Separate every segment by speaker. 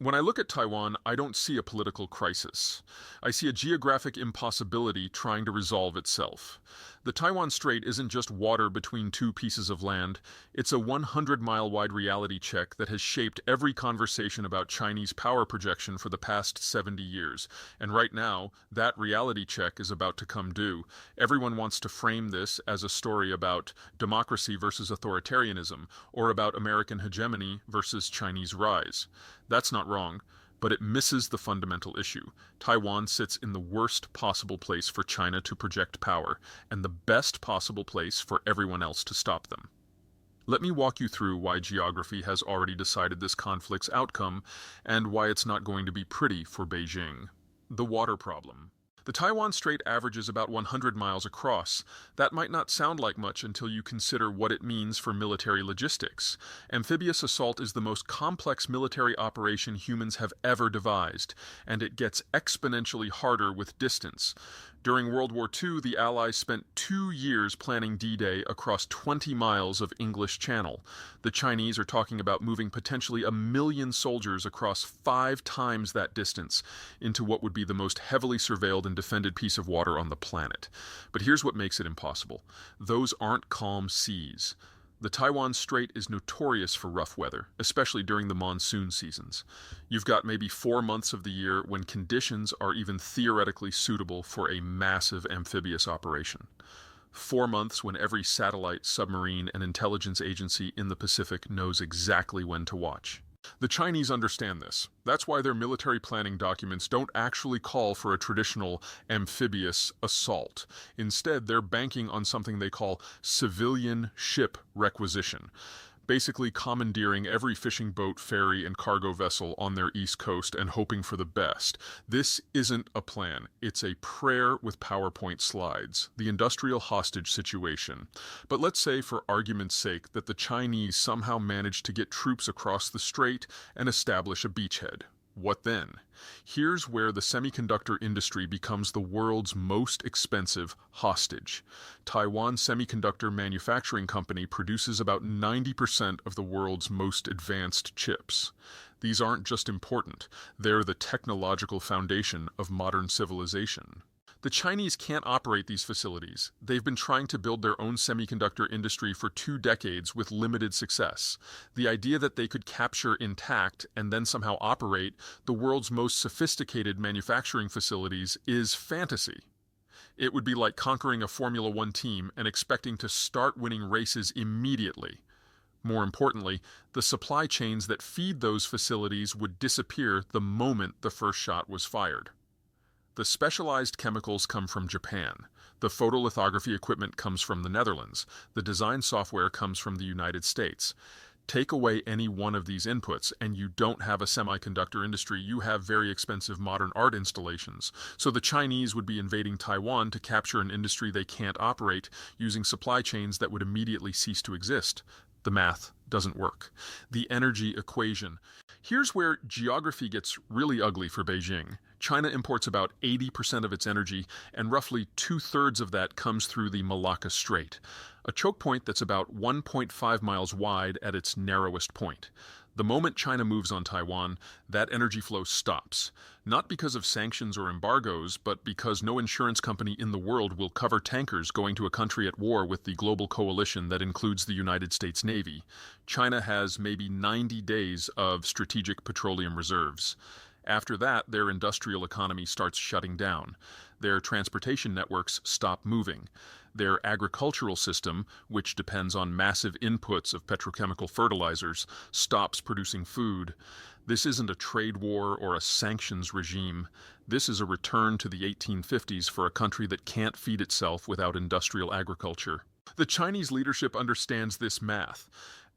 Speaker 1: When I look at Taiwan, I don't see a political crisis. I see a geographic impossibility trying to resolve itself. The Taiwan Strait isn't just water between two pieces of land, it's a 100-mile wide reality check that has shaped every conversation about Chinese power projection for the past 70 years. And right now, that reality check is about to come due. Everyone wants to frame this as a story about democracy versus authoritarianism, or about American hegemony versus Chinese rise. That's not wrong, but it misses the fundamental issue. Taiwan sits in the worst possible place for China to project power, and the best possible place for everyone else to stop them. Let me walk you through why geography has already decided this conflict's outcome, and why it's not going to be pretty for Beijing. The water problem. The Taiwan Strait averages about 100 miles across. That might not sound like much until you consider what it means for military logistics. Amphibious assault is the most complex military operation humans have ever devised, and it gets exponentially harder with distance. During World War II, the Allies spent 2 years planning D-Day across 20 miles of English Channel. The Chinese are talking about moving potentially 1 million soldiers across 5 times that distance into what would be the most heavily surveilled and defended piece of water on the planet. But here's what makes it impossible. Those aren't calm seas. The Taiwan Strait is notorious for rough weather, especially during the monsoon seasons. You've got maybe 4 months of the year when conditions are even theoretically suitable for a massive amphibious operation. 4 months when every satellite, submarine, and intelligence agency in the Pacific knows exactly when to watch. The Chinese understand this. That's why their military planning documents don't actually call for a traditional amphibious assault. Instead, they're banking on something they call civilian ship requisition, basically commandeering every fishing boat, ferry, and cargo vessel on their east coast and hoping for the best. This isn't a plan. It's a prayer with PowerPoint slides, the industrial hostage situation. But let's say, for argument's sake, that the Chinese somehow managed to get troops across the strait and establish a beachhead. What then? Here's where the semiconductor industry becomes the world's most expensive hostage. Taiwan Semiconductor Manufacturing Company produces about 90% of the world's most advanced chips. These aren't just important, they're the technological foundation of modern civilization. The Chinese can't operate these facilities. They've been trying to build their own semiconductor industry for 2 decades with limited success. The idea that they could capture intact and then somehow operate the world's most sophisticated manufacturing facilities is fantasy. It would be like conquering a Formula One team and expecting to start winning races immediately. More importantly, the supply chains that feed those facilities would disappear the moment the first shot was fired. The specialized chemicals come from Japan. The photolithography equipment comes from the Netherlands. The design software comes from the United States. Take away any one of these inputs, and you don't have a semiconductor industry. You have very expensive modern art installations. So the Chinese would be invading Taiwan to capture an industry they can't operate, using supply chains that would immediately cease to exist. The math doesn't work. The energy equation. Here's where geography gets really ugly for Beijing. China imports about 80% of its energy, and roughly 2/3 of that comes through the Malacca Strait, a choke point that's about 1.5 miles wide at its narrowest point. The moment China moves on Taiwan, that energy flow stops. Not because of sanctions or embargoes, but because no insurance company in the world will cover tankers going to a country at war with the global coalition that includes the United States Navy. China has maybe 90 days of strategic petroleum reserves. After that, their industrial economy starts shutting down. Their transportation networks stop moving. Their agricultural system, which depends on massive inputs of petrochemical fertilizers, stops producing food. This isn't a trade war or a sanctions regime. This is a return to the 1850s for a country that can't feed itself without industrial agriculture. The Chinese leadership understands this math.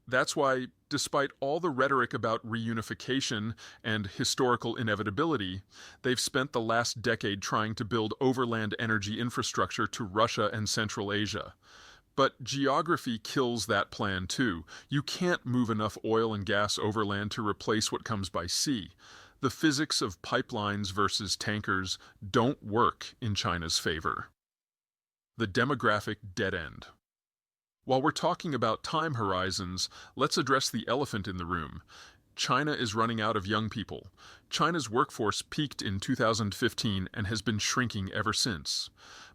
Speaker 1: That's why, despite all the rhetoric about reunification and historical inevitability, they've spent the last decade trying to build overland energy infrastructure to Russia and Central Asia. But geography kills that plan too. You can't move enough oil and gas overland to replace what comes by sea. The physics of pipelines versus tankers don't work in China's favor. The demographic dead end. While we're talking about time horizons, let's address the elephant in the room. China is running out of young people. China's workforce peaked in 2015 and has been shrinking ever since.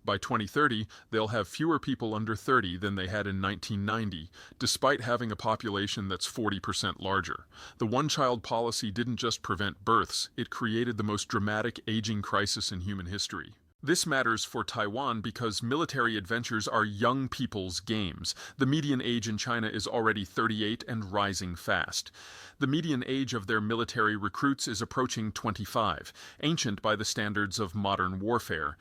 Speaker 1: By 2030, they'll have fewer people under 30 than they had in 1990, despite having a population that's 40% larger. The one-child policy didn't just prevent births, it created the most dramatic aging crisis in human history. This matters for Taiwan because military adventures are young people's games. The median age in China is already 38 and rising fast. The median age of their military recruits is approaching 25, ancient by the standards of modern warfare.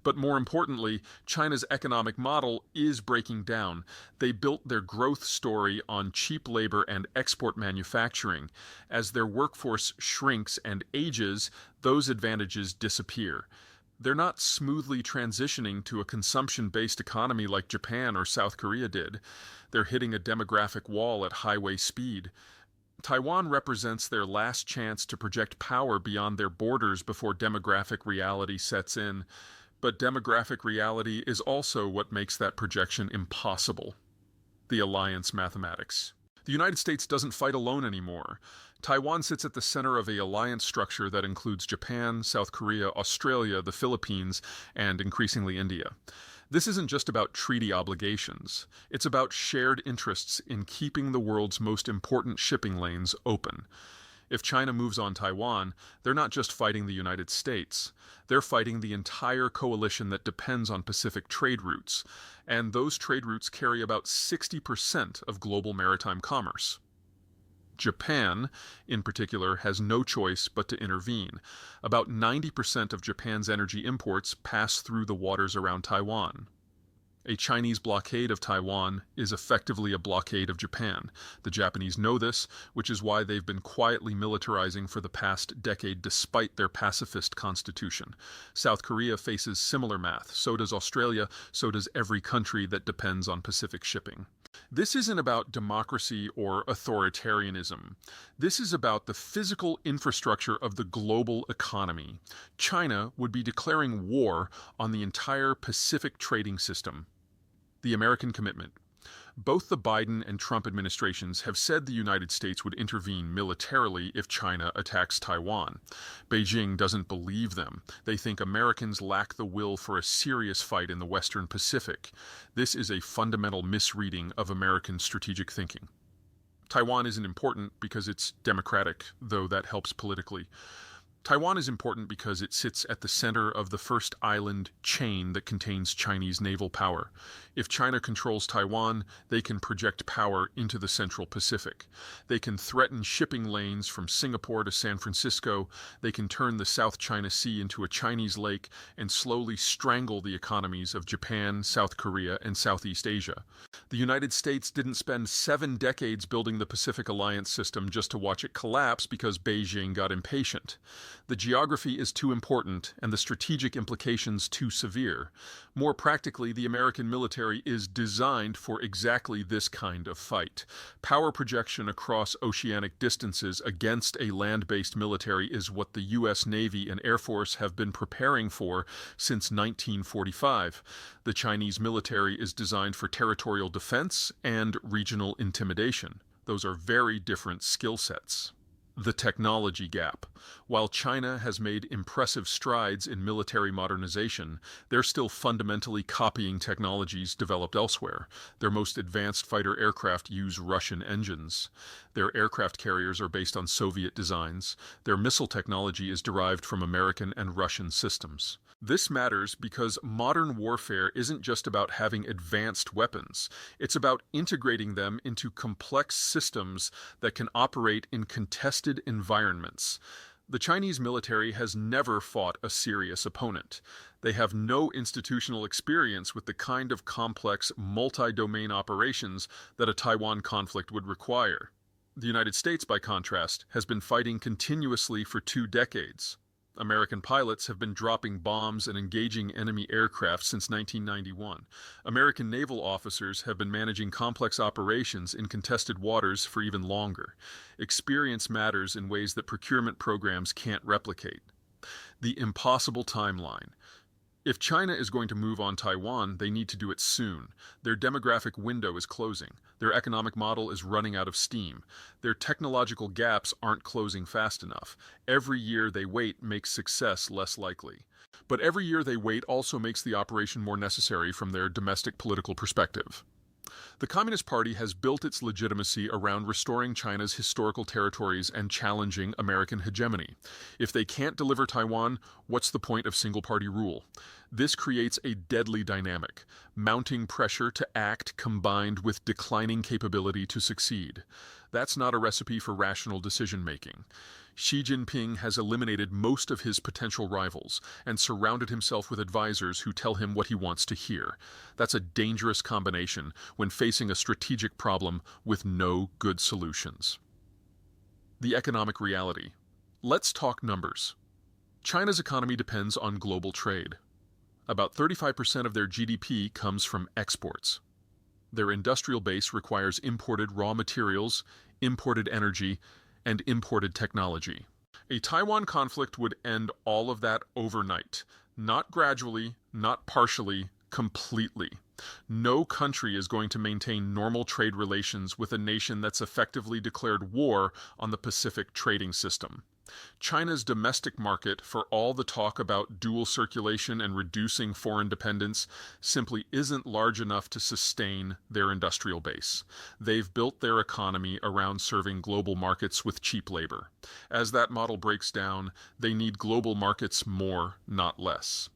Speaker 1: But more importantly, China's economic model is breaking down. They built their growth story on cheap labor and export manufacturing. As their workforce shrinks and ages, those advantages disappear. They're not smoothly transitioning to a consumption-based economy like Japan or South Korea did. They're hitting a demographic wall at highway speed. Taiwan represents their last chance to project power beyond their borders before demographic reality sets in. But demographic reality is also what makes that projection impossible. The alliance mathematics. The United States doesn't fight alone anymore. Taiwan sits at the center of an alliance structure that includes Japan, South Korea, Australia, the Philippines, and increasingly India. This isn't just about treaty obligations. It's about shared interests in keeping the world's most important shipping lanes open. If China moves on Taiwan, they're not just fighting the United States. They're fighting the entire coalition that depends on Pacific trade routes, and those trade routes carry about 60% of global maritime commerce. Japan, in particular, has no choice but to intervene. About 90% of Japan's energy imports pass through the waters around Taiwan. A Chinese blockade of Taiwan is effectively a blockade of Japan. The Japanese know this, which is why they've been quietly militarizing for the past decade despite their pacifist constitution. South Korea faces similar math. So does Australia. So does every country that depends on Pacific shipping. This isn't about democracy or authoritarianism. This is about the physical infrastructure of the global economy. China would be declaring war on the entire Pacific trading system. The American commitment. Both the Biden and Trump administrations have said the United States would intervene militarily if China attacks Taiwan. Beijing doesn't believe them. They think Americans lack the will for a serious fight in the Western Pacific. This is a fundamental misreading of American strategic thinking. Taiwan isn't important because it's democratic, though that helps politically. Taiwan is important because it sits at the center of the first island chain that contains Chinese naval power. If China controls Taiwan, they can project power into the Central Pacific. They can threaten shipping lanes from Singapore to San Francisco. They can turn the South China Sea into a Chinese lake and slowly strangle the economies of Japan, South Korea, and Southeast Asia. The United States didn't spend 7 decades building the Pacific Alliance system just to watch it collapse because Beijing got impatient. The geography is too important and the strategic implications too severe. More practically, the American military is designed for exactly this kind of fight. Power projection across oceanic distances against a land-based military is what the U.S. Navy and Air Force have been preparing for since 1945. The Chinese military is designed for territorial defense and regional intimidation. Those are very different skill sets. The technology gap. While China has made impressive strides in military modernization, they're still fundamentally copying technologies developed elsewhere. Their most advanced fighter aircraft use Russian engines. Their aircraft carriers are based on Soviet designs. Their missile technology is derived from American and Russian systems. This matters because modern warfare isn't just about having advanced weapons. It's about integrating them into complex systems that can operate in contested environments. The Chinese military has never fought a serious opponent. They have no institutional experience with the kind of complex, multi-domain operations that a Taiwan conflict would require. The United States, by contrast, has been fighting continuously for 2 decades. American pilots have been dropping bombs and engaging enemy aircraft since 1991. American naval officers have been managing complex operations in contested waters for even longer. Experience matters in ways that procurement programs can't replicate. The impossible timeline. If China is going to move on Taiwan, they need to do it soon. Their demographic window is closing. Their economic model is running out of steam. Their technological gaps aren't closing fast enough. Every year they wait makes success less likely. But every year they wait also makes the operation more necessary from their domestic political perspective. The Communist Party has built its legitimacy around restoring China's historical territories and challenging American hegemony. If they can't deliver Taiwan, what's the point of single-party rule? This creates a deadly dynamic, mounting pressure to act combined with declining capability to succeed. That's not a recipe for rational decision-making. Xi Jinping has eliminated most of his potential rivals and surrounded himself with advisors who tell him what he wants to hear. That's a dangerous combination when facing a strategic problem with no good solutions. The economic reality. Let's talk numbers. China's economy depends on global trade. About 35% of their GDP comes from exports. Their industrial base requires imported raw materials, imported energy, and imported technology. A Taiwan conflict would end all of that overnight. Not gradually, not partially, completely. No country is going to maintain normal trade relations with a nation that's effectively declared war on the Pacific trading system. China's domestic market, for all the talk about dual circulation and reducing foreign dependence, simply isn't large enough to sustain their industrial base. They've built their economy around serving global markets with cheap labor. As that model breaks down, they need global markets more, not less.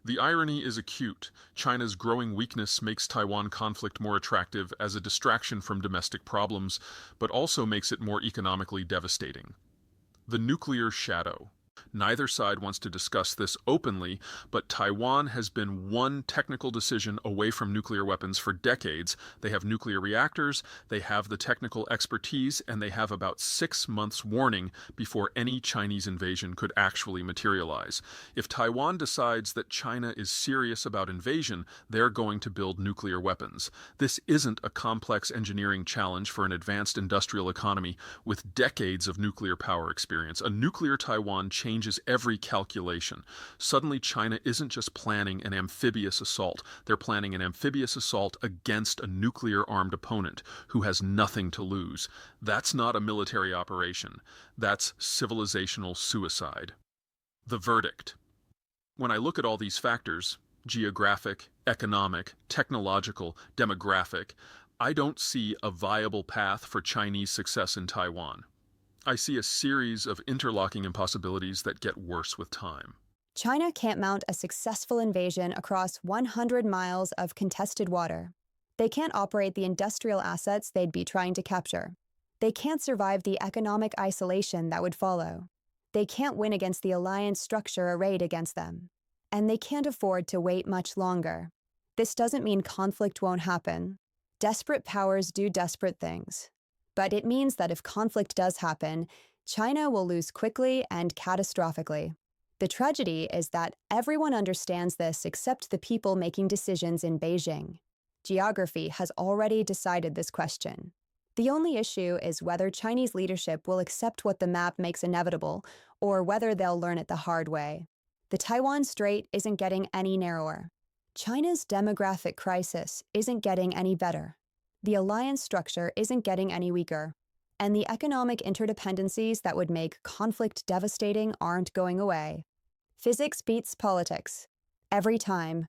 Speaker 1: The irony is acute. China's growing weakness makes Taiwan conflict more attractive as a distraction from domestic problems, but also makes it more economically devastating. The nuclear shadow. Neither side wants to discuss this openly, but Taiwan has been one technical decision away from nuclear weapons for decades. They have nuclear reactors, they have the technical expertise, and they have about 6 months warning before any Chinese invasion could actually materialize. If Taiwan decides that China is serious about invasion, they're going to build nuclear weapons. This isn't a complex engineering challenge for an advanced industrial economy with decades of nuclear power experience. A nuclear Taiwan changes every calculation. Suddenly, China isn't just planning an amphibious assault. They're planning an amphibious assault against a nuclear-armed opponent who has nothing to lose. That's not a military operation. That's civilizational suicide. The verdict. When I look at all these factors, geographic, economic, technological, demographic, I don't see a viable path for Chinese success in Taiwan. I see a series of interlocking impossibilities that get worse with time.
Speaker 2: China can't mount a successful invasion across 100 miles of contested water. They can't operate the industrial assets they'd be trying to capture. They can't survive the economic isolation that would follow. They can't win against the alliance structure arrayed against them. And they can't afford to wait much longer. This doesn't mean conflict won't happen. Desperate powers do desperate things. But it means that if conflict does happen, China will lose quickly and catastrophically. The tragedy is that everyone understands this except the people making decisions in Beijing. Geography has already decided this question. The only issue is whether Chinese leadership will accept what the map makes inevitable, or whether they'll learn it the hard way. The Taiwan Strait isn't getting any narrower. China's demographic crisis isn't getting any better. The alliance structure isn't getting any weaker, and the economic interdependencies that would make conflict devastating aren't going away. Physics beats politics. Every time,